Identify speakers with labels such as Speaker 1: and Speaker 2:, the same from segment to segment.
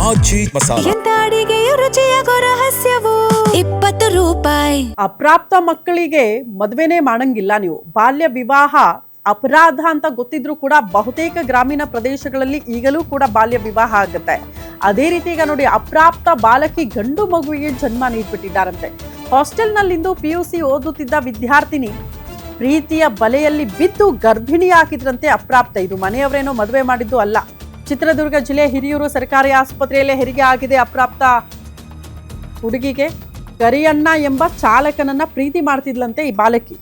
Speaker 1: ಆಚಿ ಮಸಾಲ.
Speaker 2: ಎಂತ ಅಡಿಗೆಯ ರುಚಿಯಾಗೋ ರಹಸ್ಯವು 20 ರೂಪಾಯಿ.
Speaker 3: ಅಪ್ರಾಪ್ತ ಮಕ್ಕಳಿಗೆ ಮದುವೆನೇ ಮಾಡಂಗಿಲ್ಲ ನೀವು. ಬಾಲ್ಯ ವಿವಾಹ ಅಪರಾಧ ಅಂತ ಗೊತ್ತಿದ್ರೂ ಕೂಡ ಬಹುತೇಕ ಗ್ರಾಮೀಣ ಪ್ರದೇಶಗಳಲ್ಲಿ ಈಗಲೂ ಕೂಡ ಬಾಲ್ಯ ವಿವಾಹ ಆಗುತ್ತೆ. ಅದೇ ರೀತಿ ಈಗ ನೋಡಿ, ಅಪ್ರಾಪ್ತ ಬಾಲಕಿ ಗಂಡು ಮಗುವಿಗೆ ಜನ್ಮ ನೀಡ್ಬಿಟ್ಟಿದ್ದಾರಂತೆ. ಹಾಸ್ಟೆಲ್ನಲ್ಲಿಂದು PUC ಓದುತ್ತಿದ್ದ ವಿದ್ಯಾರ್ಥಿನಿ ಪ್ರೀತಿಯ ಬಲೆಯಲ್ಲಿ ಬಿದ್ದು ಗರ್ಭಿಣಿಯಾಗಿದ್ರಂತೆ. ಅಪ್ರಾಪ್ತ. ಇದು ಮನೆಯವರೇನೋ ಮದುವೆ ಮಾಡಿದ್ದು ಅಲ್ಲ. ಚಿತ್ರದುರ್ಗ ಜಿಲ್ಲೆ ಹಿರಿಯೂರು ಸರ್ಕಾರಿ ಆಸ್ಪತ್ರೆಯಲ್ಲೇ ಹೆರಿಗೆ ಆಗಿದೆ ಅಪ್ರಾಪ್ತ ಹುಡುಗಿಗೆ. ಕರಿಯಣ್ಣ ಎಂಬ ಚಾಲಕನನ್ನ ಪ್ರೀತಿ ಮಾಡ್ತಿದ್ಲಂತೆ ಈ ಬಾಲಕಿ.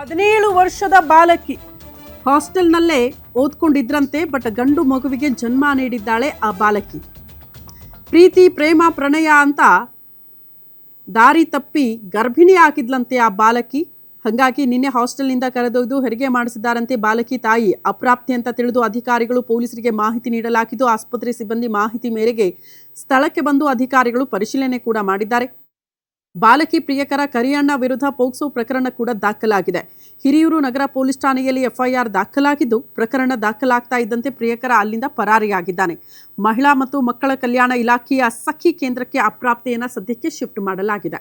Speaker 3: ಹದಿನೇಳು ವರ್ಷದ ಬಾಲಕಿ ಹಾಸ್ಟೆಲ್ನಲ್ಲೇ ಓದ್ಕೊಂಡಿದ್ರಂತೆ. ಬಟ್ ಗಂಡು ಮಗುವಿಗೆ ಜನ್ಮ ನೀಡಿದ್ದಾಳೆ ಆ ಬಾಲಕಿ. ಪ್ರೀತಿ ಪ್ರೇಮ ಪ್ರಣಯ ಅಂತ ದಾರಿ ತಪ್ಪಿ ಗರ್ಭಿಣಿ ಆಗಿದ್ಲಂತೆ ಆ ಬಾಲಕಿ. ಹಾಗಾಗಿ ನಿನ್ನೆ ಹಾಸ್ಟೆಲ್ನಿಂದ ಕರೆದೊಯ್ದು ಹೆರಿಗೆ ಮಾಡಿಸಿದ್ದಾರಂತೆ ಬಾಲಕಿ ತಾಯಿ. ಅಪ್ರಾಪ್ತಿ ಅಂತ ತಿಳಿದು ಅಧಿಕಾರಿಗಳು ಪೊಲೀಸರಿಗೆ ಮಾಹಿತಿ ನೀಡಲಾಗಿದ್ದು, ಆಸ್ಪತ್ರೆ ಸಿಬ್ಬಂದಿ ಮಾಹಿತಿ ಮೇರೆಗೆ ಸ್ಥಳಕ್ಕೆ ಬಂದು ಅಧಿಕಾರಿಗಳು ಪರಿಶೀಲನೆ ಕೂಡ ಮಾಡಿದ್ದಾರೆ. ಬಾಲಕಿ ಪ್ರಿಯಕರ ಕರಿಯಣ್ಣ ವಿರುದ್ಧ ಪೋಕ್ಸೋ ಪ್ರಕರಣ ಕೂಡ ದಾಖಲಾಗಿದೆ. ಹಿರಿಯೂರು ನಗರ ಪೊಲೀಸ್ ಠಾಣೆಯಲ್ಲಿ FIR ದಾಖಲಾಗಿದ್ದು, ಪ್ರಕರಣ ದಾಖಲಾಗ್ತಾ ಇದ್ದಂತೆ ಪ್ರಿಯಕರ ಅಲ್ಲಿಂದ ಪರಾರಿಯಾಗಿದ್ದಾನೆ. ಮಹಿಳಾ ಮತ್ತು ಮಕ್ಕಳ ಕಲ್ಯಾಣ ಇಲಾಖೆಯ ಸಖಿ ಕೇಂದ್ರಕ್ಕೆ ಅಪ್ರಾಪ್ತೆಯನ್ನು ಸದ್ಯಕ್ಕೆ ಶಿಫ್ಟ್ ಮಾಡಲಾಗಿದೆ.